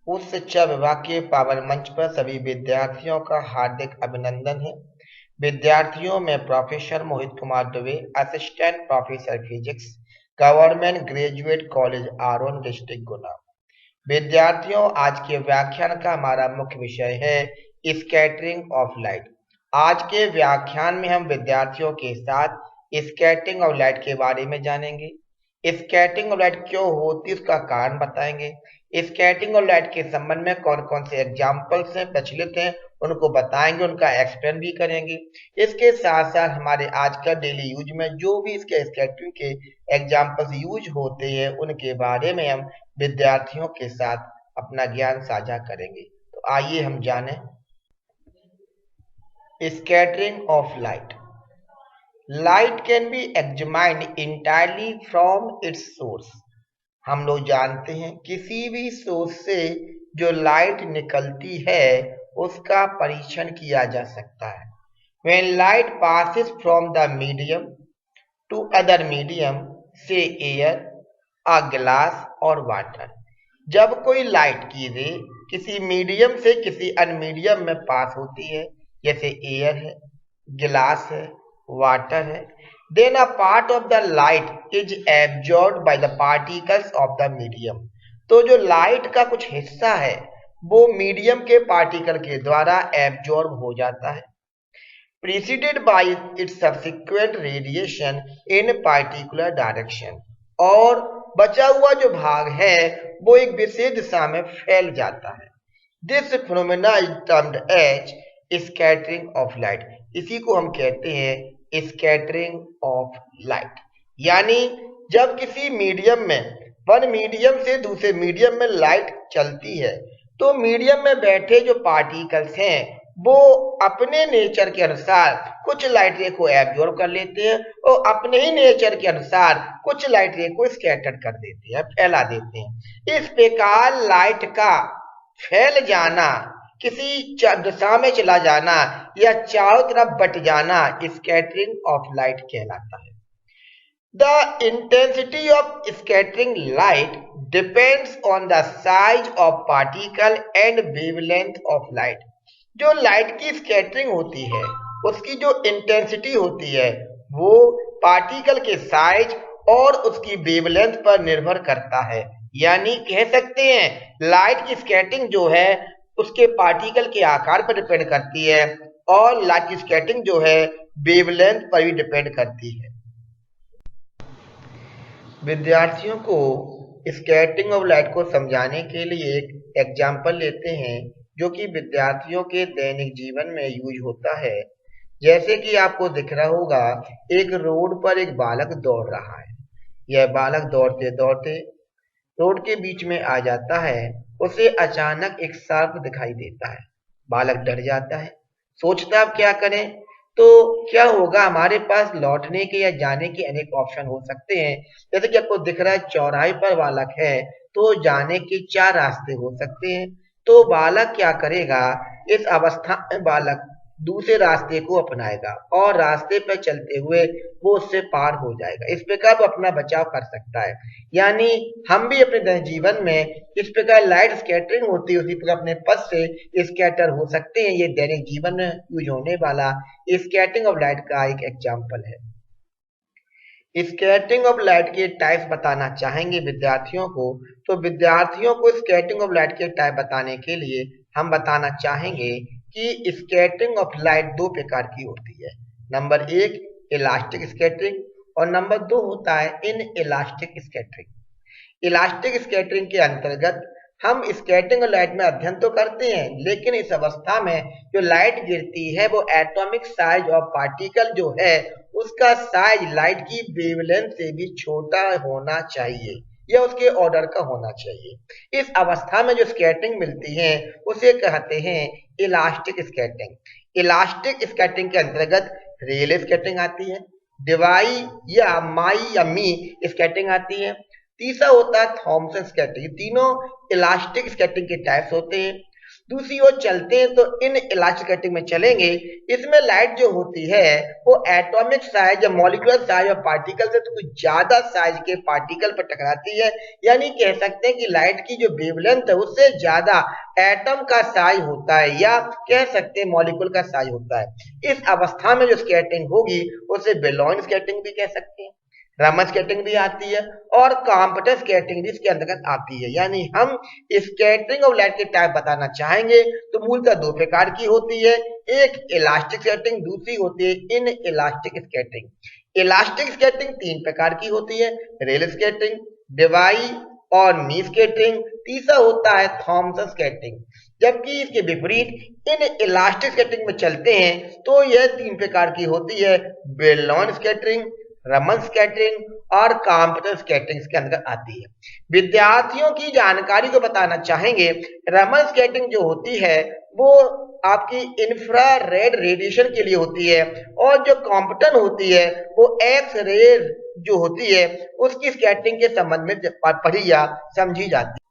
उच्च शिक्षा विभाग के पावन मंच पर सभी विद्यार्थियों का हार्दिक अभिनंदन है। विद्यार्थियों में professor Mohit Kumar Dubey, assistant professor physics, government graduate college Aron district Guna. विद्यार्थियों, आज के व्याख्यान का हमारा मुख्य विषय है स्कैटरिंग ऑफ लाइट। आज के व्याख्यान में हम विद्यार्थियों के साथ स्कैटरिंग ऑफ लाइट के बारे में जानेंगे। स्कैटरिंग ऑफ लाइट क्यों होती है उसका कारण बताएंगे। स्कैटरिंग ऑफ लाइट के संबंध में कौन कौन से एग्जाम्पल्स हैं, प्रचलित हैं, उनको बताएंगे, उनका एक्सप्लेन भी करेंगे। इसके साथ साथ हमारे आज का डेली यूज में जो भी इसके स्कैटरिंग के एग्जाम्पल्स यूज होते हैं उनके बारे में हम विद्यार्थियों के साथ अपना ज्ञान साझा करेंगे। तो आइए हम जानें scattering of light. Light can be examined entirely from its source. हम लोग जानते हैं किसी भी सोर्स से जो लाइट निकलती है उसका परीक्षण किया जा सकता है। When light passes from the medium to other medium, say air, a glass और वाटर। जब कोई लाइट की रे किसी मीडियम से किसी अन्य मीडियम में पास होती है, जैसे एयर है, गिलास है, वाटर है, then a part of the light is absorbed by the particles of the medium। तो जो लाइट का कुछ हिस्सा है वो मीडियम के पार्टिकल के द्वारा एब्जॉर्ब हो जाता है, preceded by its subsequent radiation in particular direction। और बचा हुआ जो भाग है वो एक विशेष दिशा में फैल जाता है। This phenomena is termed as scattering of light। इसी को हम कहते हैं scattering of light। यानी जब किसी मीडियम में वन मीडियम से दूसरे मीडियम में लाइट चलती है तो मीडियम में बैठे जो पार्टिकल्स हैं वो अपने नेचर के अनुसार कुछ लाइट रे को एब्जॉर्ब कर लेते हैं और अपने ही नेचर के अनुसार कुछ लाइट रे को स्कैटर कर देते हैं, फैला देते हैं। इस प्रकार लाइट का फैल जाना, किसी दिशा में चला जाना या चारों तरफ बट जाना स्कैटरिंग ऑफ लाइट कहलाता है। The intensity of scattering light depends on the size of particle and wavelength of light। जो लाइट की स्कैटरिंग होती है उसकी जो इंटेंसिटी होती है वो पार्टिकल के साइज और उसकी वेवलेंथ पर निर्भर करता है। यानी कह सकते हैं लाइट की स्कैटरिंग जो है उसके पार्टिकल के आकार पर डिपेंड करती है और लाइट की स्कैटरिंग जो है वेवलेंथ पर भी डिपेंड करती है। विद्यार्थियों को स्कैटरिंग ऑफ लाइट को समझाने के लिए एक एग्जाम्पल लेते हैं जो कि विद्यार्थियों के दैनिक जीवन में यूज होता है। जैसे कि आपको दिख रहा होगा एक रोड पर एक बालक दौड़ रहा है। यह बालक दौड़ते दौड़ते रोड के बीच में आ जाता है। उसे अचानक एक सर्प दिखाई देता है। बालक डर जाता है, सोचता अब क्या करें। तो क्या होगा, हमारे पास लौटने के या जाने के अनेक ऑप्शन हो सकते हैं। जैसे कि आपको दिख रहा है चौराहे पर बालक है तो जाने के 4 रास्ते हो सकते हैं। तो बालक क्या करेगा, इस अवस्था में बालक दूसरे रास्ते को अपनाएगा और रास्ते पर चलते हुए वो उससे पार हो जाएगा। इस प्रकार वो अपना बचाव कर सकता है। यानी हम भी अपने दैनिक जीवन में इस प्रकार लाइट स्कैटरिंग होती है उसी प्रकार अपने पथ से स्कैटर हो सकते हैं। ये दैनिक जीवन में यूज होने वाला स्कैटरिंग ऑफ लाइट का एक एग्जाम्पल है। स्कैटरिंग ऑफ लाइट के टाइप्स बताना चाहेंगे विद्यार्थियों को। तो विद्यार्थियों को स्कैटरिंग ऑफ लाइट के टाइप बताने के लिए हम बताना चाहेंगे कि स्कैटरिंग ऑफ लाइट 2 प्रकार की होती है। नंबर 1 इलास्टिक स्कैटरिंग और नंबर 2 होता है in elastic scattering. Elastic scattering के अंतर्गत हम स्कैटरिंग और लाइट में अध्ययन तो करते हैं, लेकिन इस अवस्था में जो लाइट गिरती है वो एटॉमिक साइज ऑफ पार्टिकल जो है उसका साइज लाइट की वेवलेंथ से भी छोटा होना चाहिए या उसके ऑर्डर का होना चाहिए। इस अवस्था में जो स्कैटरिंग मिलती है उसे कहते हैं इलास्टिक स्कैटरिंग। इलास्टिक स्कैटरिंग के अंतर्गत रियल स्कैटरिंग आती है, डिवाई या माई या मी स्कैटरिंग आती है, तीसरा होता है थॉमसन स्कैटरिंग। तीनों इलास्टिक स्कैटरिंग के टाइप्स होते हैं। दूसरी ओर चलते हैं तो इन इलास्टिक स्कैटरिंग में चलेंगे। इसमें लाइट जो होती है वो एटॉमिक साइज या मॉलिक्यूलर साइज और पार्टिकल से तो कुछ ज्यादा साइज के पार्टिकल पर टकराती है, यानी कह सकते हैं कि लाइट की जो वेवलेंथ है उससे ज्यादा एटम का साइज होता है या कह सकते हैं मॉलिक्यूल का साइज होता है। इस अवस्था में जो स्कैटरिंग होगी उसे बेलॉइन स्कैटरिंग भी कह सकते हैं, रमन स्कैटरिंग भी आती है और कॉम्प्यूटर स्कैटरिंग भी इसके अंतर्गत आती है। यानी हम स्कैटरिंग ऑफ लाइट के टाइप बताना चाहेंगे तो मूलतः दो प्रकार की होती है, एक इलास्टिक स्कैटरिंग, दूसरी होती है in elastic scattering. Elastic scattering तीन प्रकार की होती है, रेल स्कैटरिंग, डेवाई और नी स्कैटरिंग, तीसरा होता है थॉमसन स्कैटरिंग। जबकि इसके विपरीत इन इलास्टिक स्कैटरिंग में चलते हैं तो यह तीन प्रकार की होती है, बेलॉन स्कैटरिंग, रमन स्कैटरिंग और कंप्यूटर स्कैटरिंग के अंदर आती है। विद्यार्थियों की जानकारी को बताना चाहेंगे, रमन स्कैटरिंग जो होती है वो आपकी इंफ्रारेड रेडिएशन के लिए होती है और जो कंप्यूटर होती है वो एक्स रे जो होती है उसकी स्कैटरिंग के संबंध में पढ़ी या समझी जाती है।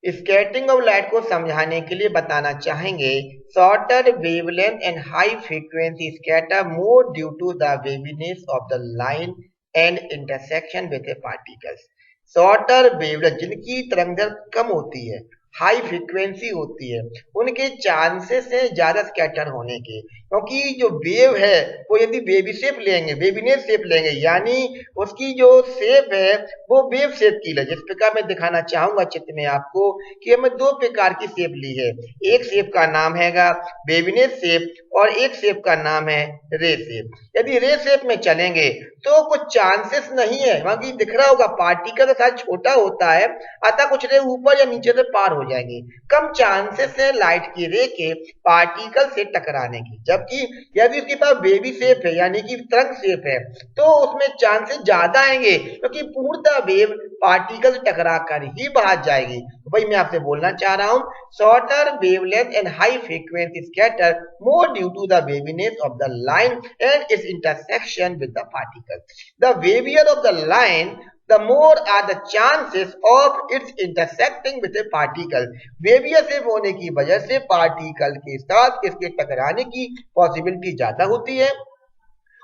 स्कैटरिंग ऑफ लाइट को समझाने के लिए बताना चाहेंगे, shorter wavelength and high frequency scatter more due to the waviness of the line and intersection with particles. Shorter wavelength जिनकी तरंगदैर्घ्य कम होती है, हाई फ्रीक्वेंसी होती है, उनके चांसेस हैं ज्यादा स्कैटर होने के, क्योंकि जो वेव है वो यदि बेबी शेप लेंगे, बेबीनेस शेप लेंगे, यानी उसकी जो शेप है वो वेव शेप की है। जिस प्रकार मैं दिखाना चाहूंगा चित्र में आपको कि हमें दो प्रकार की शेप ली है, एक शेप का नाम हैगा बेबीनेस शेप और एक शेप का नाम है रे शेप। यदि रे शेप में चलेंगे तो कुछ चांसेस नहीं है, क्योंकि दिख रहा होगा पार्टिकल का साइज छोटा होता है, अतः कुछ रे ऊपर या नीचे से पार हो जाएंगे, कम चांसेस है लाइट की रे के पार्टिकल से टकराने की। जबकि यदि उसके पास बेबी शेप है यानी कि तरंग शेप है तो उसमें चांसेस ज्यादा आएंगे, क्योंकि पूर्णतः वेव पार्टिकल से टकरा कर ही बाहर जाएगी। तो भाई मैं आपसे बोलना चाह रहा हूं, shorter wavelength and high frequency scatter more due to the waviness of the line and its intersection with the particle. The wavier of the line the more are the chances of its intersecting with a particle। Waiver से होने की वजह से particle के साथ इसके टकराने की पॉसिबिलिटी ज्यादा होती है।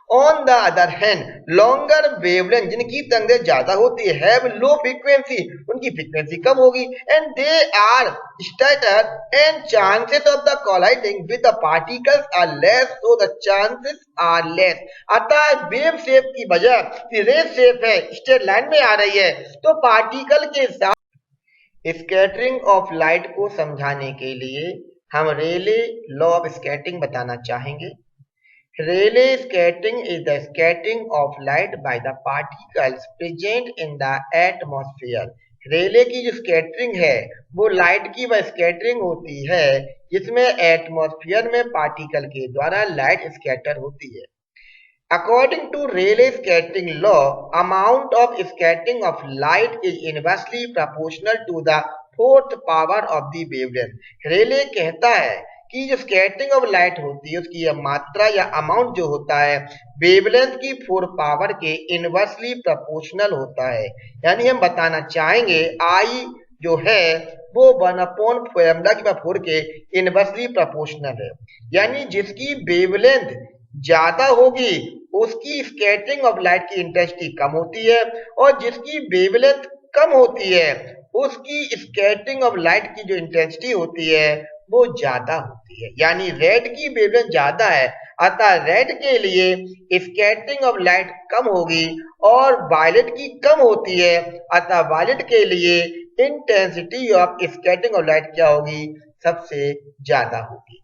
On the other hand longer wavelength जिनकी तरंगदैर्घ्य ज्यादा होती है, हैव लो फ्रीक्वेंसी, उनकी फ्रीक्वेंसी कम होगी, and they are scatter and chances of the colliding with the particles are less, so the chances are less. अतः वेव शेप की वजह रे शेप है, स्ट्रेट लाइन में आ रही है, तो पार्टिकल के साथ स्कैटरिंग ऑफ लाइट को समझाने के लिए हम रेले लॉ ऑफ स्कैटरिंग बताना चाहेंगे। Rayleigh scattering is the scattering of light by the particles present in the atmosphere। रेले की जो स्कैटरिंग है वो लाइट की वह स्कैटरिंग होती है जिसमें एटमॉस्फेयर में पार्टिकल के द्वारा लाइट स्कैटर होती है। According to Rayleigh scattering law, amount of scattering of light is inversely proportional to the fourth power of the wavelength। रेले कहता है कि जो स्कैटरिंग ऑफ लाइट होती है उसकी यह मात्रा या अमाउंट जो होता है वेवलेंथ की 4 पावर के इनवर्सली प्रोपोर्शनल होता है। यानी हम बताना चाहेंगे आई जो है वो 1/4 के इनवर्सली प्रोपोर्शनल है, यानी जिसकी वेवलेंथ ज्यादा होगी उसकी स्कैटरिंग ऑफ लाइट की इंटेंसिटी कम होती है और जिसकी वेवलेंथ कम होती है उसकी स्कैटरिंग ऑफ लाइट की जो इंटेंसिटी होती है वो ज्यादा होती है। यानी रेड की वेवलेंथ ज्यादा है अतः रेड के लिए स्कैटरिंग ऑफ लाइट कम होगी और वायलेट की कम होती है अतः वायलेट के लिए intensity of scattering of light क्या होगी, सबसे ज्यादा होगी।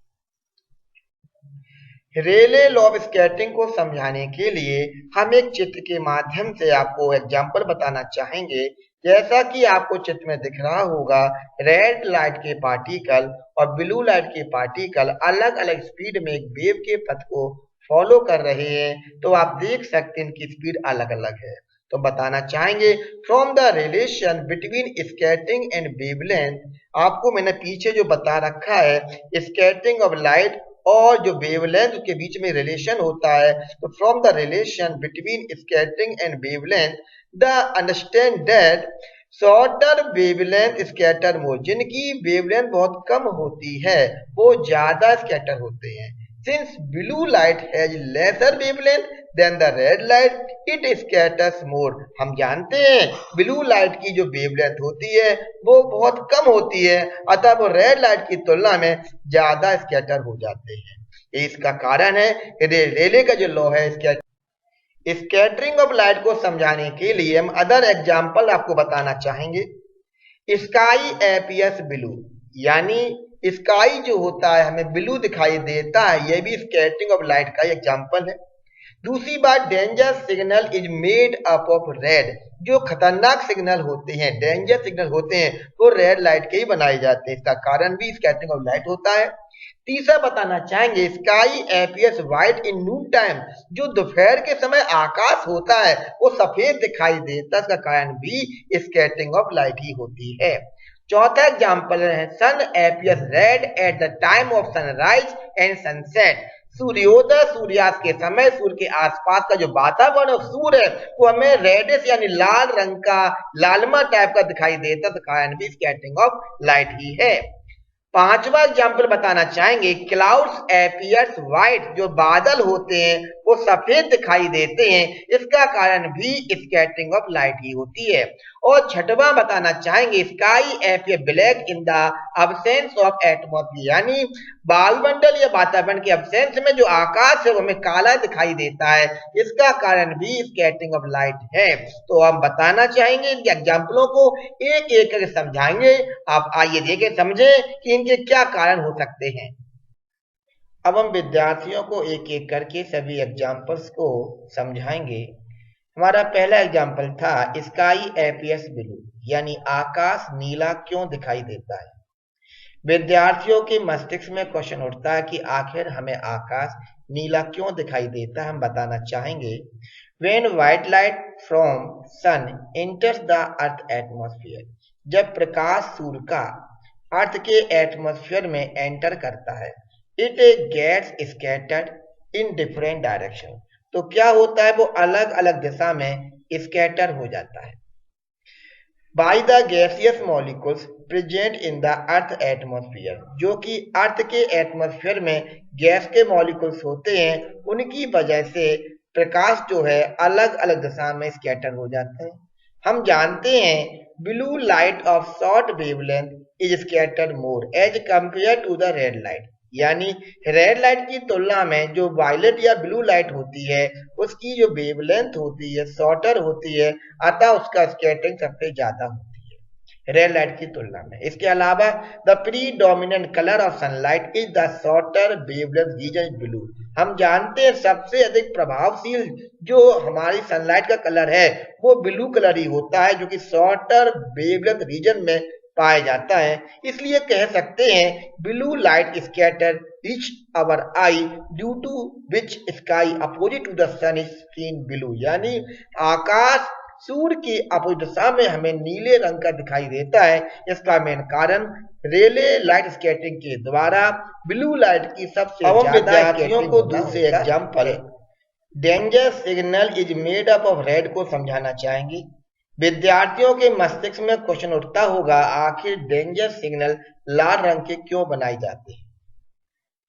रेले लॉ ऑफ स्कैटरिंग को समझाने के लिए हम एक चित्र के माध्यम से आपको एग्जांपल बताना चाहेंगे। जैसा कि आपको चित्र में दिख रहा होगा, रेड लाइट के पार्टिकल और ब्लू लाइट के पार्टिकल अलग अलग स्पीड में एक वेव के पथ को फॉलो कर रहे हैं, तो आप देख सकते हैं इनकी स्पीड अलग अलग है। तो बताना चाहेंगे from the relation between scattering and wavelength, आपको मैंने पीछे जो बता रखा है स्कैटरिंग ऑफ लाइट और जो वेवलेंथ के बीच में रिलेशन होता है, तो from the relation between scattering and wavelength the understand that shorter wavelength scatter more, जिनकी वेवलेंथ बहुत कम होती है वो ज्यादा स्कैटर होते हैं। Since blue light has lesser wavelength than the red light it scatters more. हम जानते हैं ब्लू लाइट की जो वेवलेंथ होती है वो बहुत कम होती है, अतः वो रेड लाइट की तुलना में ज्यादा स्कैटर हो जाते हैं। इसका कारण है रेले का जो लॉ है स्कैटरिंग ऑफ लाइट को समझाने के लिए हम अदर एग्जाम्पल आपको बताना चाहेंगे। स्काई एपियस ब्लू, यानी स्काई जो होता है हमें ब्लू दिखाई देता है, यह भी स्कैटरिंग ऑफ लाइट का एग्जाम्पल है। दूसरी बात, danger signal is made up of red, जो खतरनाक सिग्नल होते हैं, डेंजर सिग्नल होते हैं, वो रेड लाइट के ही बनाए जाते हैं, इसका कारण भी स्कैटरिंग ऑफ लाइट होता है। तीसरा बताना चाहेंगे, sky appears white in Noon time, जो दोपहर के समय आकाश होता है वो सफेद दिखाई देता है, इसका कारण भी स्कैटरिंग ऑफ लाइट ही होती है। चौथा एग्जाम्पल है, sun appears red at the time of sunrise and sunset, सूर्योदय सूर्यास्त के समय सूर्य के आसपास का जो वातावरण और सूर्य है वो हमें रेडिश यानी लाल रंग का, लालमा टाइप का दिखाई देता है, तो कारण भी स्कैटरिंग ऑफ लाइट ही है। पांचवा एग्जाम्पल बताना चाहेंगे, क्लाउड्स एपियर्स व्हाइट, जो बादल होते हैं वो सफेद दिखाई देते हैं, इसका कारण भी स्कैटरिंग ऑफ लाइट ही होती है। और छठवां बताना चाहेंगे, sky appear black in the absence of atmosphere, यानी वायुमंडल या वातावरण के अब्सेंस में जो आकाश है वो हमें काला दिखाई देता है, इसका कारण भी स्कैटरिंग ऑफ लाइट है। तो हम बताना चाहेंगे, इनके एग्जाम्पलों को एक एक करके समझाएंगे। आप आइए देखें, समझें कि इनके क्या कारण हो सकते हैं। अब हम विद्यार्थियों को एक एक करके सभी एग्जाम्पल्स को समझाएंगे। हमारा पहला एग्जाम्पल था, स्काई एपियर्स ब्लू, यानी आकाश नीला क्यों दिखाई देता है। विद्यार्थियों के मस्तिष्क में क्वेश्चन उठता है कि आखिर हमें आकाश नीला क्यों दिखाई देता है। हम बताना चाहेंगे, when white light from sun enters the earth atmosphere, जब प्रकाश सूर्य का अर्थ के एटमॉस्फेयर में एंटर करता है, it gets scattered in different direction, तो क्या होता है वो अलग अलग दिशा में स्कैटर हो जाता है। By the gaseous molecules present in the earth atmosphere, जो कि अर्थ के एटमॉस्फेयर में गैस के मॉलिक्यूल्स होते हैं, उनकी वजह से प्रकाश जो है अलग अलग दिशा में स्कैटर हो जाते हैं। हम जानते हैं blue light of short wavelength is scattered more as compare to the red light, यानी रेड लाइट की तुलना में जो वायलेट या ब्लू लाइट होती है उसकी जो वेवलेंथ होती है शॉर्टर होती है, अतः उसका स्कैटरिंग सबसे ज्यादा होती है रेड लाइट की तुलना में। इसके अलावा the predominant colour of sunlight is the shorter wavelength region blue, हम जानते हैं सबसे अधिक प्रभावशील जो हमारी सनलाइट का कलर है वो ब्लू कलर ही होता है, जो कि शॉर्टर वेवलेंथ रीजन में पाया जाता है। इसलिए कह सकते हैं blue light scatter reach our eye due to which sky opposite to the sun is seen blue, यानी आकाश सूर्य की अपोजिट दिशा में हमें नीले रंग का दिखाई देता है। इसका मेन कारण रेले लाइट स्कैटरिंग के द्वारा ब्लू लाइट की सबसे ज्यादा विद्यार्थियों को दूसरे example danger signal is made up of red को समझाना चाहेंगे। विद्यार्थियों के मस्तिष्क में क्वेश्चन उठता होगा, आखिर डेंजर सिग्नल लाल रंग के क्यों बनाए जाते हैं।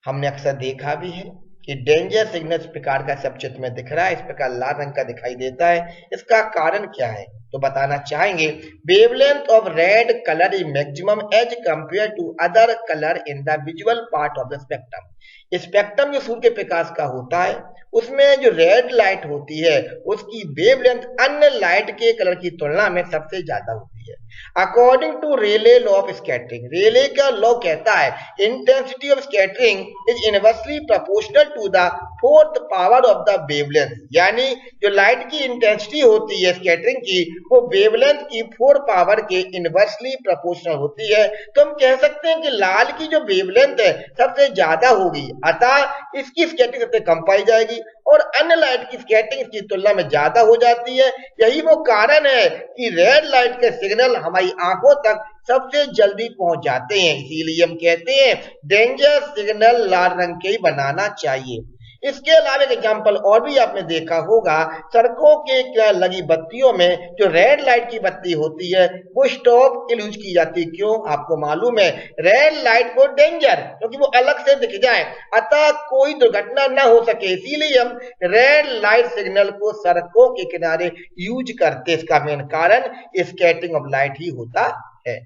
हमने अक्सर देखा भी है कि डेंजर सिग्नल इस प्रकार का सब चित्र में दिख रहा है, इस प्रकार लाल रंग का दिखाई देता है। इसका कारण क्या है तो बताना चाहेंगे, wavelength of red colour is maximum as compare to other colour in the visual part of the spectrum. Spectrum जो सूर्य के प्रकाश का होता है उसमें जो रेड लाइट होती है उसकी वेवलेंथ अन्य लाइट के कलर की तुलना में सबसे ज्यादा होती है। According to Rayleigh law of scattering, Rayleigh का लॉ कहता है intensity of scattering is inversely proportional to the fourth power of the wavelength, यानी जो लाइट की इंटेंसिटी होती है स्कैटरिंग की वो वेवलेंथ की 4 पावर के इनवर्सली प्रोपोर्शनल होती है। तो हम कह सकते हैं कि लाल की जो वेवलेंथ है सबसे ज्यादा होगी, अतः इसकी स्कैटरिंग सबसे कम पाई जाएगी और अन्य लाइट की स्कैटरिंग इसकी तुलना में ज्यादा हो जाती है। यही वो कारण है कि रेड लाइट के सिग्नल हमारी आंखों तक सबसे जल्दी पहुंच जाते हैं। इसीलिए हम कहते हैं डेंजर सिग्नल लाल रंग के ही बनाना चाहिए। इसके अलावा एक एग्जाम्पल और भी आपने देखा होगा, सड़कों के लगी बत्तियों में जो रेड लाइट की बत्ती होती है वो स्टॉप के लिए यूज की जाती है। क्यों? आपको मालूम है, रेड लाइट फॉर डेंजर, क्योंकि वो अलग से दिख जाए, अतः कोई दुर्घटना ना हो सके, इसीलिए हम रेड लाइट सिग्नल को सड़कों के किनारे यूज करते। इसका मेन कारण स्कैटरिंग ऑफ लाइट ही होता है।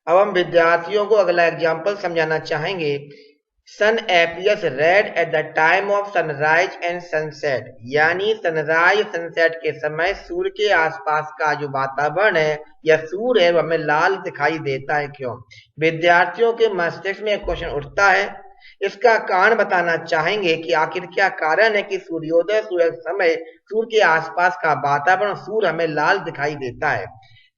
अब हम विद्यार्थियों को अगला एग्जाम्पल समझाना चाहेंगे। सन appears red at the time of sunrise and sunset, यानी सनराइज सनसेट के समय सूर्य के आसपास का जो वातावरण है या सूर्य है वो हमें लाल दिखाई देता है। क्यों? विद्यार्थियों के मस्तिष्क में एक क्वेश्चन उठता है, इसका कारण बताना चाहेंगे कि आखिर क्या कारण है कि सूर्योदय सूर्य समय सूर्य के आसपास का वातावरण सूर्य हमें लाल दिखाई देता है।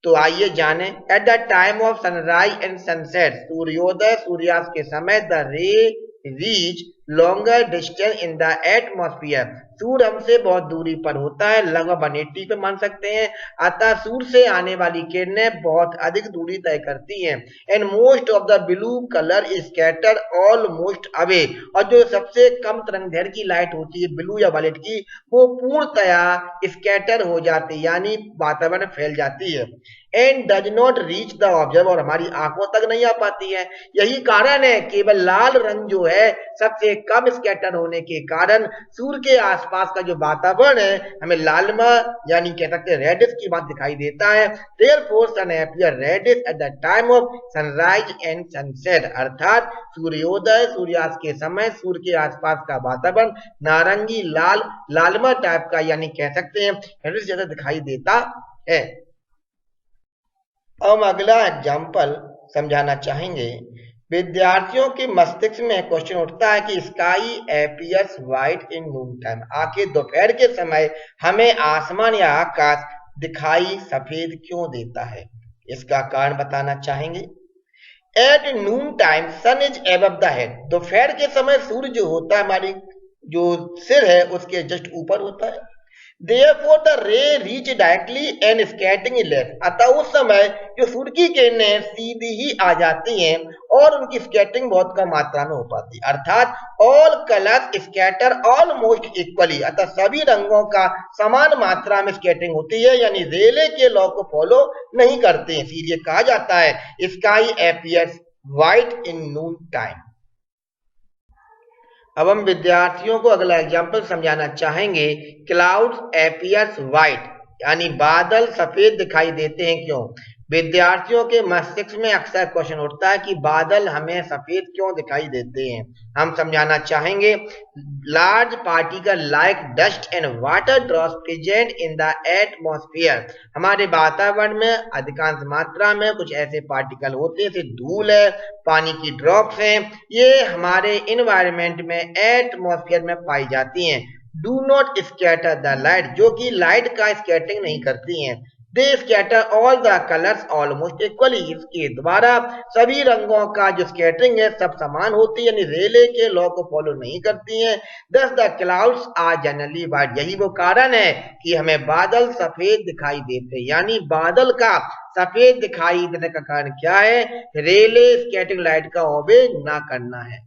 तो आइए जाने। At the time of sunrise and sunset, सूर्योदय सूर्यास्त के समय the ray reach longer distance in the atmosphere, सूर्य हमसे बहुत दूरी पर होता है, लगभग 180 पे मान सकते हैं, अतः सूर्य से आने वाली किरणें बहुत अधिक दूरी तय करती हैं। And most of the blue colour is scatter almost away, और जो सबसे कम तरंग दैर्घ्य की लाइट होती है ब्लू या वायलेट की, वो पूर्णतया स्कैटर हो जाती है, यानी वातावरण फैल जाती है। And does not reach the observer, और हमारी आंखों तक नहीं आ पाती है। यही कारण है केवल लाल रंग जो है सबसे कम स्कैटर होने के कारण सूर्य के आसपास का जो वातावरण है हमें लालमा यानी कह सकते हैं रेडिश की बात दिखाई देता है। Therefore sun appear reddish at the time of sunrise and sunset, अर्थात सूर्योदय सूर्यास्त के समय सूर्य के आसपास का वातावरण नारंगी लाल लालमा टाइप का यानी कह सकते हैं रेडिश जैसा दिखाई देता है। हम अगला एग्जाम्पल समझाना चाहेंगे। विद्यार्थियों के मस्तिष्क में क्वेश्चन उठता है कि sky appears white in Noon time, आखिर दोपहर के समय हमें आसमान या आकाश दिखाई सफेद क्यों देता है? इसका कारण बताना चाहेंगे। At noon time sun is above the head, दोपहर के समय सूर्य जो होता है हमारी जो सिर है उसके जस्ट ऊपर होता है। Therefore the ray reach directly and scattering is less, अतः उस समय जो सूर्य की किरणें सीधी ही आ जाती हैं और उनकी स्कैटरिंग बहुत कम मात्रा में हो पाती है, अर्थात all colours scatter almost equally, अतः सभी रंगों का समान मात्रा में स्कैटरिंग होती है, यानी रेले के लॉ को फॉलो नहीं करते हैं। इसीलिए कहा जाता है sky appears white in Noon time. अब हम विद्यार्थियों को अगला एग्जाम्पल समझाना चाहेंगे। क्लाउड्स अपीयर्स व्हाइट, यानी बादल सफेद दिखाई देते हैं क्यों? विद्यार्थियों के मस्तिष्क में अक्सर क्वेश्चन उठता है कि बादल हमें सफेद क्यों दिखाई देते हैं। हम समझाना चाहेंगे। Large particle like dust and water drops present in the atmosphere, हमारे वातावरण में अधिकांश मात्रा में कुछ ऐसे पार्टिकल होते हैं जैसे धूल है, पानी की ड्रॉप्स हैं, ये हमारे इन्वायरमेंट में एटमॉस्फेयर में पाई जाती हैं। Do not scatter the light, जो कि लाइट का स्कैटरिंग नहीं करती हैं। They scatter all the colours almost equally, इसके द्वारा सभी रंगों का जो स्कैटरिंग है सब समान होती है, यानी रेले के लॉ को फॉलो नहीं करती हैं। Thus the clouds are generally white, यही वो कारण है कि हमें बादल सफेद दिखाई देते हैं, यानी बादल का सफेद दिखाई देने का कारण क्या है? रेले स्कैटरिंग लाइट का ओबे ना करना है।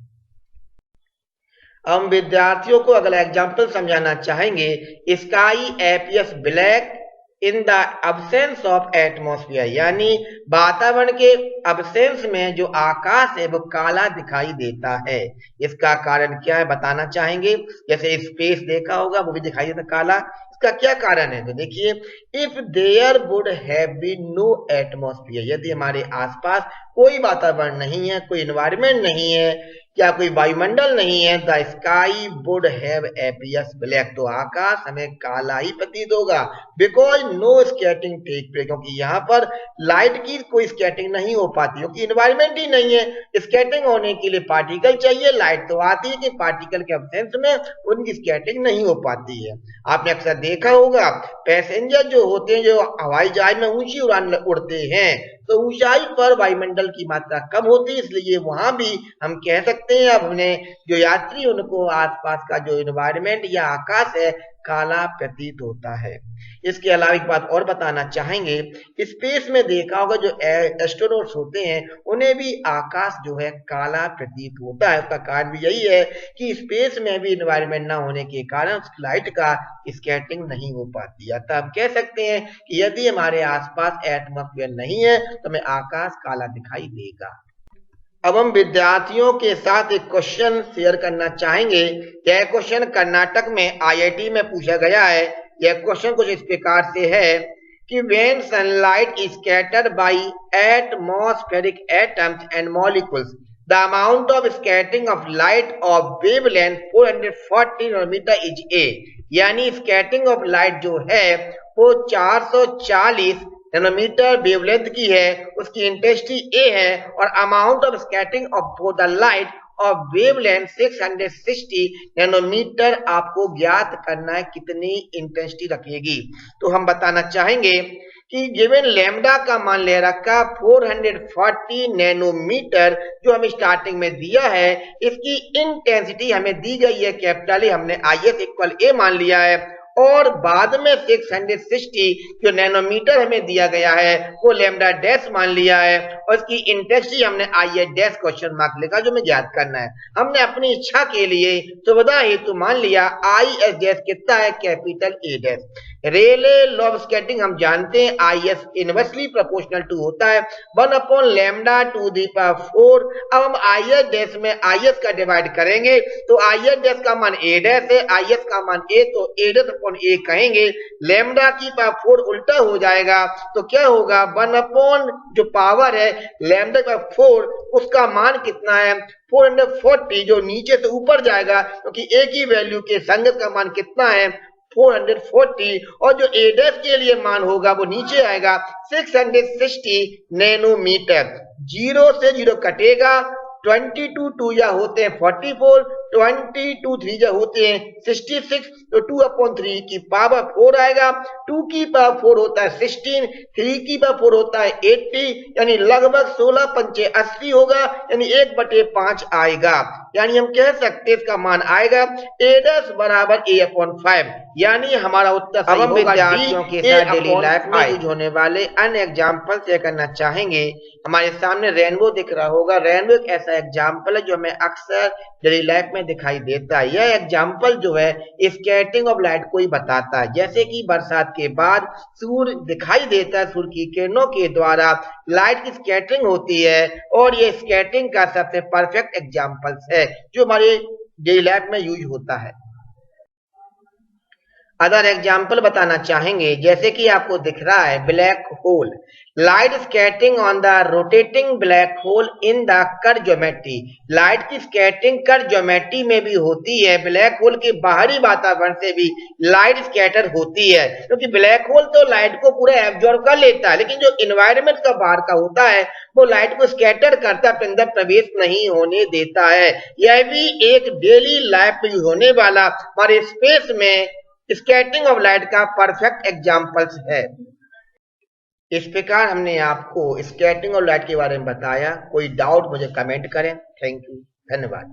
हम विद्यार्थियों को अगला एग्जाम्पल समझाना चाहेंगे। Sky appears black in the absence of atmosphere, यानी वातावरण के अब्सेंस में जो आकाश है वो काला दिखाई देता है। इसका कारण क्या है बताना चाहेंगे। जैसे स्पेस देखा होगा वो भी दिखाई देता काला, इसका क्या कारण है? तो देखिए, if there would have been no atmosphere, यदि हमारे आसपास कोई वातावरण नहीं है, कोई एनवायरमेंट नहीं है, क्या कोई वायुमंडल नहीं है, the sky would have appears black, तो आकाश हमें काला ही प्रतीत होगा। Because no scattering take place, क्योंकि यहाँ पर लाइट की कोई स्कैटरिंग नहीं हो पाती, क्योंकि इन्वायरमेंट ही नहीं है। स्कैटरिंग होने के लिए पार्टिकल चाहिए, लाइट तो आती है कि पार्टिकल के अब्सेंस में उनकी स्कैटरिंग नहीं हो पाती है। आपने अक्सर देखा होगा पैसेंजर जो होते हैं जो हवाई जहाज में ऊंची उड़ान उड़ते हैं तो ऊंचाई पर वायुमंडल की मात्रा कम होती है, इसलिए वहां भी हम कह सकते सकते हैं अपने जो यात्री उनको आसपास का जो एनवायरनमेंट या आकाश है काला प्रतीत होता है। इसके अलावा एक बात और बताना चाहेंगे, स्पेस में देखा होगा जो एस्ट्रोनॉट्स होते हैं उन्हें भी आकाश जो है काला प्रतीत होता है। उसका कारण भी यही है कि स्पेस में भी एनवायरनमेंट ना होने के कारण लाइट का स्कैटरिंग नहीं हो पाती है। अतः हम कह सकते हैं कि यदि हमारे आसपास एटमॉस्फेयर नहीं है तो हमें आकाश काला दिखाई देगा। अब हम विद्यार्थियों के साथ एक क्वेश्चन शेयर करना चाहेंगे। यह क्वेश्चन कर्नाटक में आईआईटी में पूछा गया है। यह क्वेश्चन कुछ इस प्रकार से है कि when sunlight is scattered by atmospheric atoms and molecules, the amount of scattering of light of wavelength 440 nanometer is A। यानी स्कैटरिंग ऑफ लाइट जो है वो 440 नैनोमीटर वेवलेंथ की है, उसकी इंटेंसिटी ए है और amount of scattering of for the light of wavelength 660 nanometre आपको ज्ञात करना है कितनी इंटेंसिटी रखेगी। तो हम बताना चाहेंगे कि गिवन लैम्डा का मान ले रखा 440 नैनोमीटर जो हमें स्टार्टिंग में दिया है, इसकी इंटेंसिटी हमें दी गई है कैपिटल ए, हमने IS इक्वल ए मान लिया है और बाद में 660 जो नैनोमीटर हमें दिया गया है वो लैम्डा डैश मान लिया है और इसकी इंटेंसिटी हमने आई डैश क्वेश्चन मार्क लिखा जो हमें ज्ञात करना है। हमने अपनी इच्छा के लिए सुविधा हेतु मान लिया IS डैश कितना है capital A dash. Rayleigh law of scattering हम जानते हैं IS इनवर्सली प्रोपोर्शनल टू होता है 1 upon lambda to the power 4। अब हम IS डैश में IS का डिवाइड करेंगे तो IS डैश का मान ए डैश है, IS का मान ए तो ए डैश अपॉन ए कहेंगे, लैम्डा की पावर 4 उल्टा हो जाएगा तो क्या होगा 1 अपॉन जो पावर है लैम्डा की पावर 4 उसका मान कितना है 440 जो नीचे से ऊपर जाएगा क्योंकि तो एक ही वैल्यू के संगत का मान कितना है 440 और जो ए डैश के लिए मान होगा वो नीचे आएगा 660 नैनोमीटर। 0 से 0 कटेगा, 22 2 या होते हैं 44, 22 3 या होते हैं 66 तो 2 अपॉन 3 की पावर 4 आएगा, 2 की पावर 4 होता है 16, 3 की पावर 4 होता है 80 यानी लगभग 16 पंचे 80 होगा यानी 1/5 आएगा। यानी हम कह सकते हैं इसका मान आएगा ए डैश बराबर ए अपॉन 5 यानी हमारा उत्तर सही होगा। विद्यार्थियों के साथ डेली लाइफ में यूज होने वाले अन्य एग्जाम्पल शेयर करना चाहेंगे। हमारे सामने रेनबो दिख रहा होगा। रेनबो एक ऐसा एग्जाम्पल है जो हमें अक्सर डेली लाइफ में दिखाई देता है। यह एग्जाम्पल जो है स्कैटरिंग ऑफ लाइट को ही बताता है। जैसे कि बरसात के बाद सूर्य दिखाई देता है, सूर्य की किरणों के द्वारा लाइट की स्कैटरिंग होती है और ये स्कैटरिंग का सबसे परफेक्ट एग्जाम्पल है जो हमारे डेली लाइफ में यूज होता है। अदर एग्जाम्पल बताना चाहेंगे जैसे कि आपको दिख रहा है black hole, light scattering on the rotating black hole in the curve geometry. Light की स्कैटरिंग कर्व ज्योमेट्री में भी होती है, ब्लैक होल के बाहरी वातावरण से भी लाइट स्कैटर होती है क्योंकि ब्लैक होल तो लाइट को पूरा एब्जॉर्ब कर लेता है लेकिन जो इन्वायरमेंट का बाहर का होता है वो लाइट को स्कैटर करता है, अंदर प्रवेश नहीं होने देता है। यह भी एक डेली लाइफ में होने वाला हमारे स्पेस में स्कैटरिंग ऑफ लाइट का परफेक्ट एग्जाम्पल्स है। इस प्रकार हमने आपको स्कैटरिंग ऑफ लाइट के बारे में बताया। कोई डाउट मुझे कमेंट करें। थैंक यू, धन्यवाद।